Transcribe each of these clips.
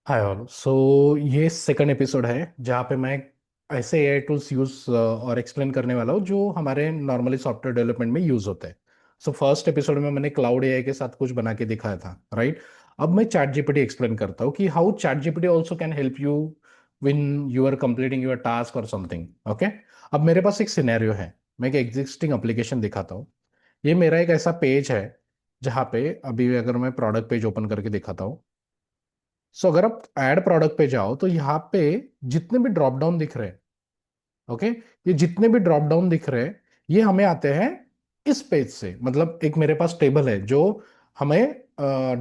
Hi all. सो ये second episode है जहाँ पे मैं ऐसे एआई टूल्स यूज और एक्सप्लेन करने वाला हूँ जो हमारे नॉर्मली सॉफ्टवेयर डेवलपमेंट में यूज होते हैं। सो फर्स्ट एपिसोड में मैंने क्लाउड एआई के साथ कुछ बना के दिखाया था, राइट। अब मैं चैट जीपीटी एक्सप्लेन करता हूँ कि how chat GPT also can help you when you are completing your task और समथिंग। ओके। अब मेरे पास एक सिनेरियो है। मैं एक एग्जिस्टिंग एप्लीकेशन दिखाता हूँ। ये मेरा एक ऐसा पेज है जहाँ पे अभी अगर मैं प्रोडक्ट पेज ओपन करके दिखाता हूँ। सो अगर आप ऐड प्रोडक्ट पे जाओ तो यहाँ पे जितने भी ड्रॉप डाउन दिख रहे हैं, ओके, ये जितने भी ड्रॉप डाउन दिख रहे हैं ये हमें आते हैं इस पेज से। मतलब एक मेरे पास टेबल है जो हमें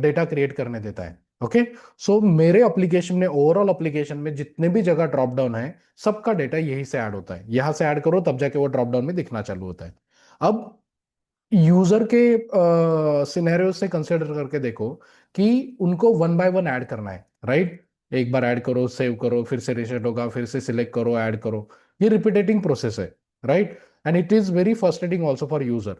डेटा क्रिएट करने देता है। ओके। सो मेरे एप्लीकेशन में, ओवरऑल एप्लीकेशन में जितने भी जगह ड्रॉप डाउन है सबका डेटा यही से ऐड होता है। यहां से ऐड करो तब जाके वो ड्रॉप डाउन में दिखना चालू होता है। अब यूजर के सिनेरियो से कंसिडर करके देखो कि उनको वन बाय वन ऐड करना है, राइट। एक बार ऐड करो, सेव करो, फिर से रिसेट होगा, फिर से सिलेक्ट करो, ऐड करो। ये रिपीटेटिंग प्रोसेस है, right. And it is very frustrating also for user.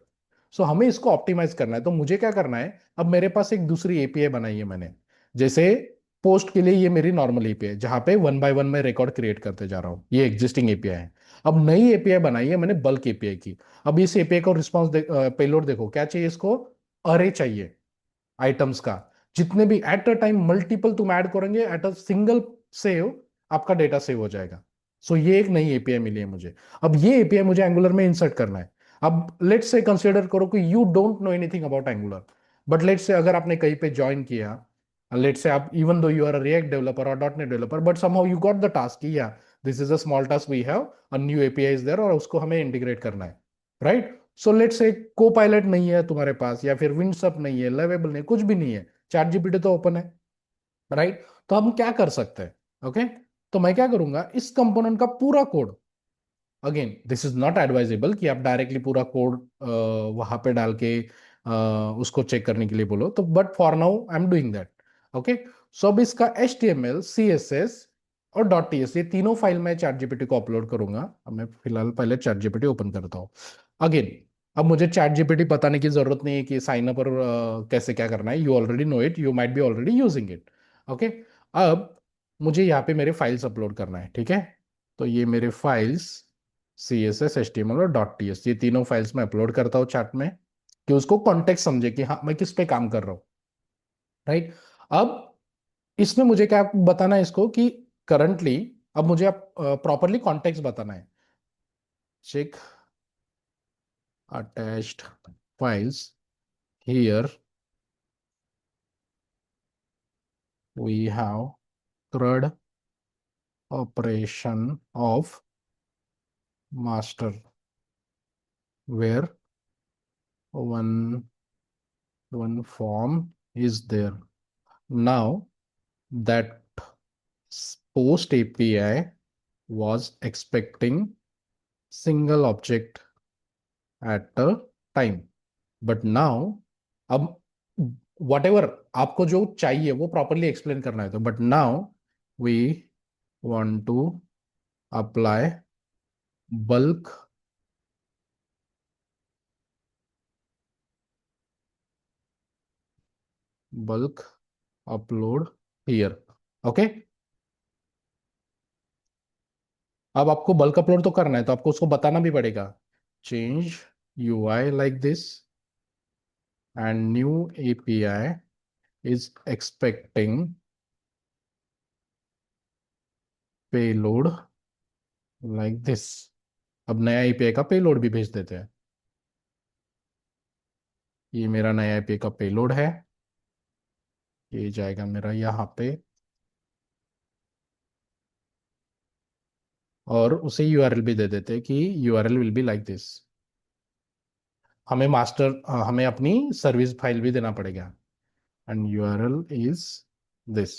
So हमें इसको ऑप्टिमाइज करना है। तो मुझे क्या करना है, अब मेरे पास एक दूसरी एपीआई बनाई है मैंने। जैसे पोस्ट के लिए ये मेरी नॉर्मल एपीआई जहां पे वन बाय वन मैं रिकॉर्ड क्रिएट करते जा रहा हूँ, ये एग्जिस्टिंग एपीआई है। अब नई एपीआई बनाई है मैंने बल्क एपीआई की। अब इस एपीआई को रिस्पॉन्स पेलोड देखो क्या चाहिए इसको। अरे चाहिए आइटम्स का। जितने भी एट अ टाइम मल्टीपल तुम ऐड करेंगे एट अ सिंगल सेव, आपका डेटा सेव हो जाएगा। सो ये एक नई एपीआई मिली है मुझे। अब ये एपीआई मुझे एंगुलर में इंसर्ट करना है। अब लेट्स से कंसीडर करो कि you don't know anything about angular, but let's say अगर आपने कहीं पे ज्वाइन किया, लेट्स से आप even though you are a React developer और dot net developer, but somehow you got the task कि या this is a small task, we have a new API is there और उसको हमें integrate करना है, right. So let's say को pilot नहीं है तुम्हारे पास, या फिर विंडसअप नहीं है, लवेबल नहीं, कुछ भी नहीं है, चैट जीपीटी तो ओपन है, राइट। तो हम क्या कर सकते हैं, ओके। तो मैं क्या करूंगा, इस कंपोनेंट का पूरा code, again this is not advisable कि आप डायरेक्टली पूरा कोड वहां पे डाल के उसको चेक करने के लिए बोलो तो, but for now I am doing that. Okay. So अब इसका H T M L, C S S और डॉट टी एस, ये तीनों फाइल मैं चैट जीपीटी को अपलोड करूंगा। अब मैं फिलहाल पहले चैट जीपीटी ओपन करता हूँ। अगेन, अब मुझे चैट जीपीटी बताने की जरूरत नहीं है कि साइन अप और कैसे क्या करना है। You already know it, you might be already using it. Okay. अब मुझे यहाँ पे मेरे फाइल्स अपलोड करना है, ठीक है। तो ये मेरे files C S S, H T M L और डॉट टी एस, ये तीनों फाइल्स मैं अपलोड करता हूँ चैट में कि उसको कॉन्टेक्स्ट समझे कि हाँ मैं किस पे काम कर रहा हूँ, राइट। अब इसमें मुझे क्या बताना है इसको कि करंटली, अब मुझे आप प्रॉपरली कॉन्टेक्स्ट बताना है। Check attached files here we have CRUD operation of master where one one form is there now that post API was expecting single object at a time, but now, अब whatever आपको जो चाहिए वो properly explain करना है तो, but now we want to apply bulk bulk upload here. Okay. अब आपको बल्क अपलोड तो करना है तो आपको उसको बताना भी पड़ेगा, change UI like this and new API is expecting payload like this। अब नया एपीआई का पेलोड भी भेज देते हैं। ये मेरा नया एपीआई का पेलोड है, ये जाएगा मेरा यहाँ पे, और उसे यूआरएल भी दे देते हैं कि URL will be like this. हमें मास्टर, हमें अपनी सर्विस फाइल भी देना पड़ेगा एंड यूआरएल इज दिस।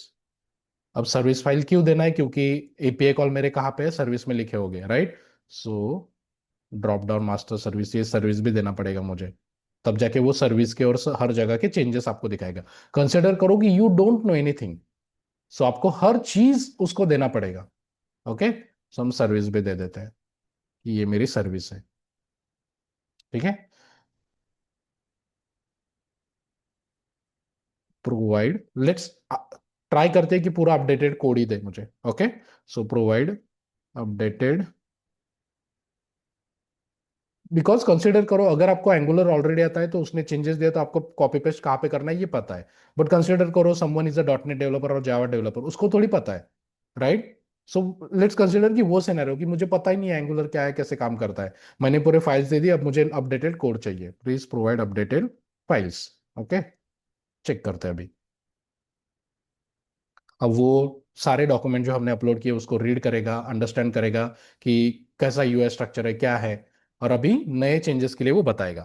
अब सर्विस फाइल क्यों देना है, क्योंकि एपीआई कॉल मेरे कहाँ पे है, सर्विस में लिखे होंगे, right. So drop down master service, ये सर्विस भी देना पड़ेगा मुझे, तब जाके वो सर्विस के और हर जगह के चेंजेस आपको दिखाएगा। कंसिडर करो कि यू डोंट नो एनीथिंग, सो आपको हर चीज उसको देना पड़ेगा। ओके। सो हम सर्विस भी दे देते हैं कि ये मेरी सर्विस है, ठीक है। प्रोवाइड, लेट्स ट्राई करते हैं कि पूरा अपडेटेड कोड ही दे मुझे। Okay, so provide updated. Because consider करो, अगर आपको एंगुलर ऑलरेडी आता है तो उसने चेंजेस दिया तो आपको कॉपी पेस्ट कहाँ पे करना है ये पता है। बट कंसिडर करो someone is a dot net developer और जावा डेवलपर, उसको थोड़ी पता है, राइट? सो लेट्स कंसिडर कि वो सिनेरियो कि मुझे पता ही नहीं है एंगुलर क्या है, कैसे काम करता है। मैंने पूरे फाइल्स दे दी, अब मुझे अपडेटेड कोड चाहिए, please provide updated files. Okay, check करते हैं अभी। अब वो सारे डॉक्यूमेंट जो हमने अपलोड किए उसको रीड करेगा, अंडरस्टैंड करेगा कि कैसा यूआई स्ट्रक्चर है, क्या है, और अभी नए चेंजेस के लिए वो बताएगा।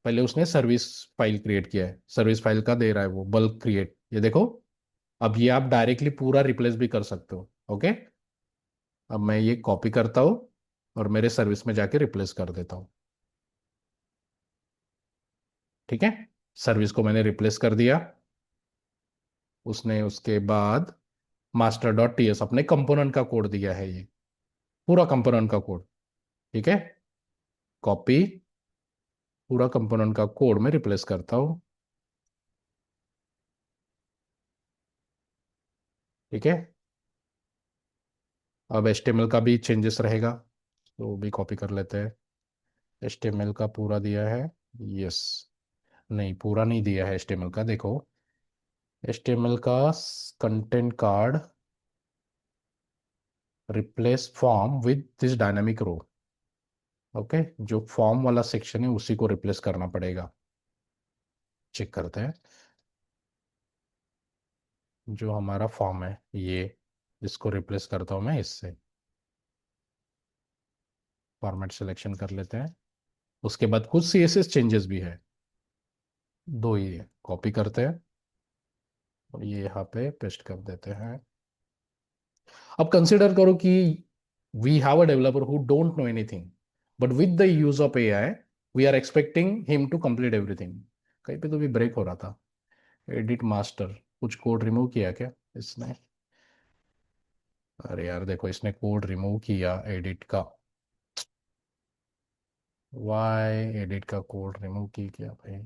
पहले उसने सर्विस फाइल क्रिएट किया है, सर्विस फाइल का दे रहा है वो बल्क क्रिएट, ये देखो। अब ये आप डायरेक्टली पूरा रिप्लेस भी कर सकते हो। ओके, अब मैं ये कॉपी करता हूँ और मेरे सर्विस में जाके रिप्लेस कर देता हूँ। ठीक है, सर्विस को मैंने रिप्लेस कर दिया। उसने उसके बाद मास्टर डॉट टी एस अपने कंपोनेंट का कोड दिया है, ये पूरा कंपोनेंट का कोड। ठीक है, कॉपी, पूरा कंपोनेंट का कोड में रिप्लेस करता हूँ। ठीक है, अब एचटीएमएल का भी चेंजेस रहेगा, तो वो भी कॉपी कर लेते हैं। एचटीएमएल का पूरा दिया है, यस। नहीं, पूरा नहीं दिया है एचटीएमएल का, देखो। एचटीएमएल का content card replace form with this dynamic row. Okay, जो फॉर्म वाला सेक्शन है उसी को रिप्लेस करना पड़ेगा। चेक करते हैं, जो हमारा फॉर्म है ये, इसको रिप्लेस करता हूँ मैं इससे। फॉर्मेट सिलेक्शन कर लेते हैं। उसके बाद कुछ सीएसएस चेंजेस भी है, दो ही है, कॉपी करते हैं और ये यहाँ पे पेस्ट कर देते हैं। अब कंसिडर करो कि we have a developer who don't know anything, but with the use of AI we are expecting him to complete everything. कहीं पे तो भी ब्रेक हो रहा था। एडिट मास्टर, कुछ कोड रिमूव किया क्या इसने? अरे यार देखो, इसने कोड रिमूव किया एडिट का। वाई एडिट का कोड रिमूव की क्या भाई?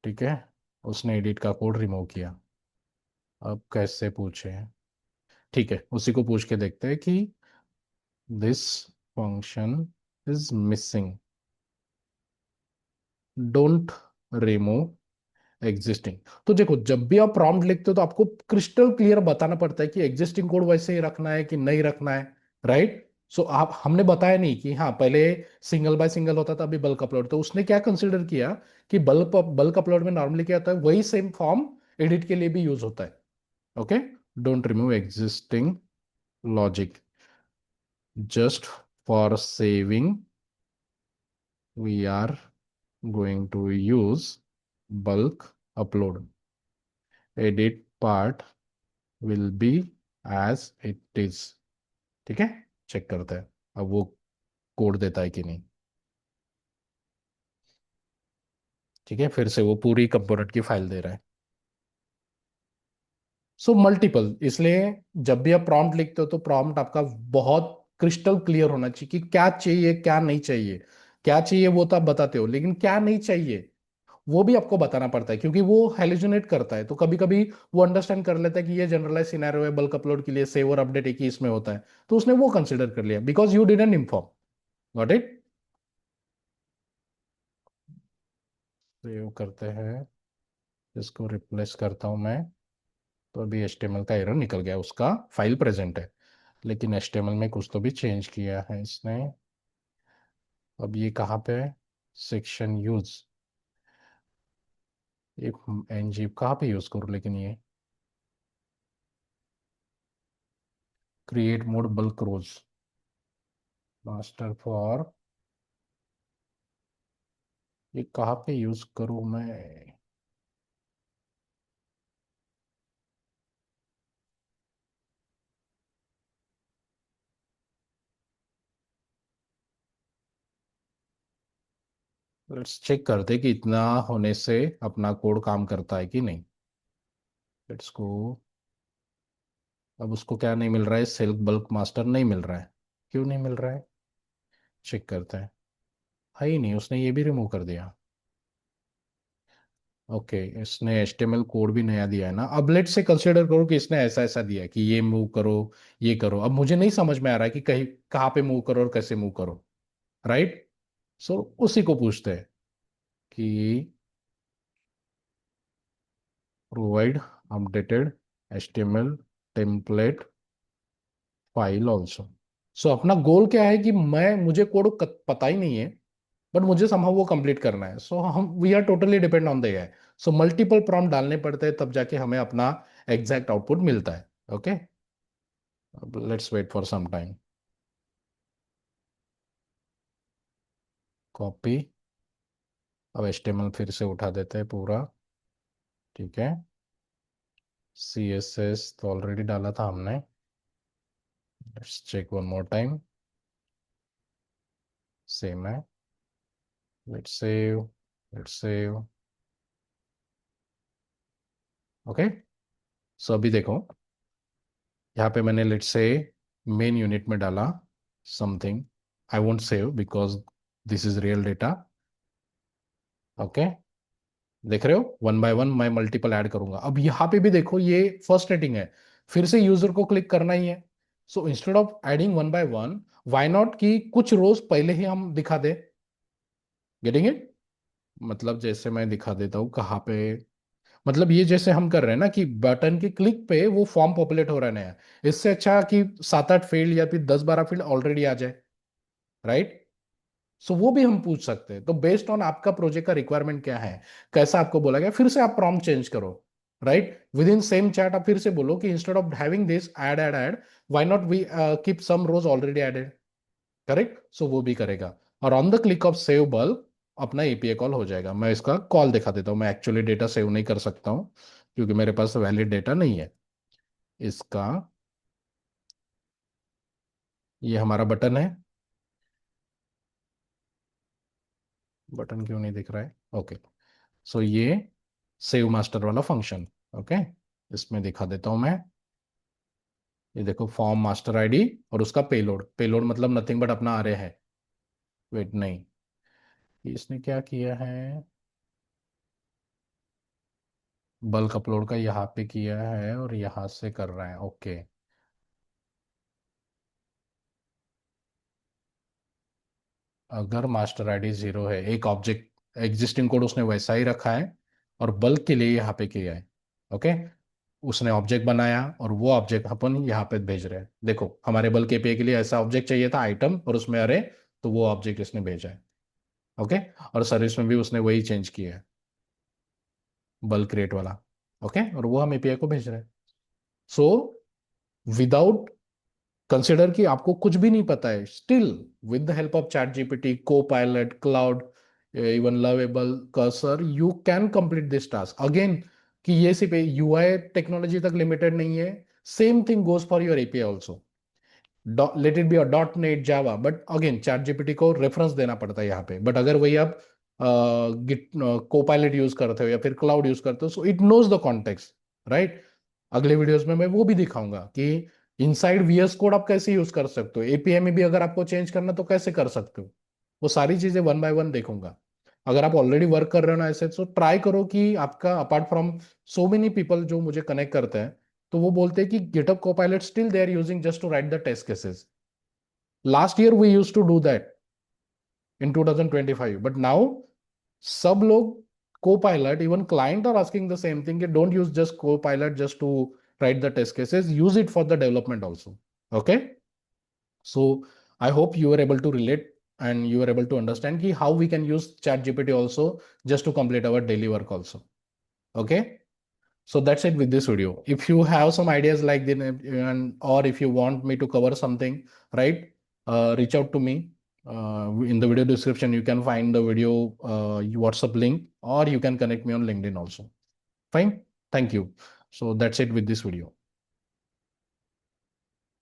ठीक है, उसने एडिट का कोड रिमूव किया। अब कैसे पूछे? ठीक है, उसी को पूछ के देखते हैं कि this function is missing, don't remove existing. तो देखो, जब भी आप प्रॉम्प्ट लिखते हो तो आपको क्रिस्टल क्लियर बताना पड़ता है कि एग्जिस्टिंग कोड वैसे ही रखना है कि नहीं रखना है, राइट? सो आप, हमने बताया नहीं कि हाँ पहले सिंगल बाय सिंगल होता था, अभी बल्क अपलोड। तो उसने क्या कंसिडर किया कि बल्क बल्क अपलोड में नॉर्मली क्या होता है, वही सेम फॉर्म एडिट के लिए भी यूज होता है। Okay, don't remove existing logic, just for saving we are going to use bulk upload, edit part will be as it is. ठीक है, चेक करते हैं अब वो कोड देता है कि नहीं। ठीक है, फिर से वो पूरी कंपोनेंट की फाइल दे रहा है। सो मल्टीपल, इसलिए जब भी आप प्रॉम्प्ट लिखते हो तो प्रॉम्प्ट आपका बहुत क्रिस्टल क्लियर होना चाहिए कि क्या चाहिए क्या नहीं चाहिए। क्या चाहिए वो तो आप बताते हो, लेकिन क्या नहीं चाहिए वो भी आपको बताना पड़ता है, क्योंकि वो हेलुसिनेट करता है। तो कभी कभी वो अंडरस्टैंड कर लेता है कि ये जनरलाइज सिनेरियो है, बल्क अपलोड के लिए सेव और अपडेट एक ही इसमें होता है, तो उसने वो कंसिडर कर लिया because you didn't inform. Got it? Save करते हैं, इसको रिप्लेस करता हूं मैं। तो अभी HTML का एरर निकल गया, उसका फाइल प्रेजेंट है, लेकिन HTML में कुछ तो भी चेंज किया है इसने। अब ये कहाँ पे है? सेक्शन यूज, ये ngif कहाँ पे यूज करूँ, लेकिन ये create mode bulk rows, master for, ये कहाँ पे यूज करूँ मैं? लेट्स चेक करते हैं कि इतना होने से अपना कोड काम करता है कि नहीं। लेट्स को, अब उसको क्या नहीं मिल रहा है, सेल्फ बल्क मास्टर नहीं मिल रहा है। क्यों नहीं मिल रहा है, चेक करते हैं। है ही नहीं, उसने ये भी रिमूव कर दिया। ओके, इसने HTML कोड भी नया दिया है ना। अब लेट से कंसिडर करो कि इसने ऐसा ऐसा दिया है कि ये मूव करो, ये करो। अब मुझे नहीं समझ में आ रहा है कि कहीं कहाँ पे मूव करो और कैसे मूव करो, राइट। सो उसी को पूछते हैं कि provide updated HTML template file also. So अपना गोल क्या है कि मैं मुझे कोड पता ही नहीं है, बट मुझे समहाउ वो कंप्लीट करना है। सो हम we are totally depend on the AI. So multiple prompt डालने पड़ते हैं, तब जाके हमें अपना एग्जैक्ट आउटपुट मिलता है। Okay, let's wait for some time. Copy. अब HTML फिर से उठा देते हैं पूरा। ठीक है, CSS तो ऑलरेडी डाला था हमने। Let's check one more time. Same है। Let's save, let's save. Okay, so अभी देखो, यहाँ पे मैंने लेट्स से मेन यूनिट में डाला something. I won't save because this is real data. Okay, देख रहे हो, वन बाय वन मैं मल्टीपल ऐड करूंगा। अब यहाँ पे भी देखो, ये फर्स्ट रेटिंग है, फिर से यूजर को क्लिक करना ही है। So instead of adding one by one, why not कि कुछ रोज पहले ही हम दिखा दे। Getting it? मतलब जैसे मैं दिखा देता हूँ कहाँ पे। मतलब ये जैसे हम कर रहे हैं ना कि बटन के क्लिक पे वो फॉर्म पॉपुलेट हो रहा है नया। इससे अच्छा कि 7-8 फील्ड या फिर 10-12 फील्ड ऑलरेडी आ जाए, राइट। सो वो भी हम पूछ सकते हैं। तो बेस्ड ऑन आपका प्रोजेक्ट का रिक्वायरमेंट क्या है, कैसा आपको बोला गया, फिर से आप प्रॉम्प्ट चेंज करो, right. Within same chat आप फिर से बोलो कि instead of having this add add add, why not we keep some rows already added. Correct, so वो भी करेगा। और on the click of save bulb अपना API कॉल हो जाएगा। मैं इसका कॉल दिखा देता हूँ। मैं एक्चुअली डेटा सेव नहीं कर सकता हूँ क्योंकि मेरे पास वैलिड डेटा नहीं है इसका। ये हमारा बटन है। बटन क्यों नहीं दिख रहा है? ओके, सो ये सेव मास्टर वाला फंक्शन। ओके, इसमें दिखा देता हूं मैं। ये देखो, फॉर्म मास्टर आईडी और उसका पेलोड। पेलोड मतलब नथिंग बट अपना अरे है। वेट, नहीं, इसने क्या किया है, बल्क अपलोड का यहाँ पे किया है और यहाँ से कर रहा है। ओके, अगर मास्टर आईडी 0 है, एक ऑब्जेक्ट एग्जिस्टिंग कोड उसने वैसा ही रखा है और बल्क के लिए यहाँ पे किया है। ओके, उसने ऑब्जेक्ट बनाया और वो ऑब्जेक्ट अपन यहाँ पे भेज रहे हैं। देखो, हमारे बल्क API के लिए ऐसा ऑब्जेक्ट चाहिए था, आइटम, और उसमें अरे, तो वो ऑब्जेक्ट इसने भेजा है। ओके, और सर्विस में भी उसने वही चेंज किया है, बल्क रेट वाला। ओके, और वो हम API को भेज रहे हैं। सो विदाउट कंसिडर कि आपको कुछ भी नहीं पता है, still with the help of ChatGPT, को pilot, cloud, even lovable, cursor, you can complete this task again. कि ये सिर्फ UI टेक्नोलॉजी तक लिमिटेड नहीं है। Same thing goes for your API also. Let it be .NET Java, but again ChatGPT को reference देना पड़ता है यहाँ पे। बट अगर वही आप गिट कोपायलट यूज करते हो या फिर क्लाउड यूज करते हो, so it knows the context, right. अगले वीडियोस में मैं वो भी दिखाऊंगा कि इनसाइड VS कोड आप कैसे यूज कर सकते हो, API में भी अगर आपको चेंज करना तो कैसे कर सकते हो। वो सारी चीजें वन बाय वन देखूंगा। अगर आप ऑलरेडी वर्क कर रहे हो ना ऐसे, तो ट्राई करो कि आपका apart from so many people जो मुझे कनेक्ट करते हैं, तो वो बोलते हैं कि GitHub Copilot still they are using just to write the test cases. Last year we use to do that in 2025, but now सब लोग co-pilot, even client are asking the same thing, don't use just co-pilot just to write the test cases, use it for the development also. Okay, so I hope you were able to relate and you were able to understand ki how we can use chat GPT also just to complete our daily work also. Okay, so that's it with this video. If you have some ideas like this, and or if you want me to cover something, right, reach out to me. In the video description you can find the video WhatsApp link, or you can connect me on LinkedIn also. Fine, thank you. So that's it with this video.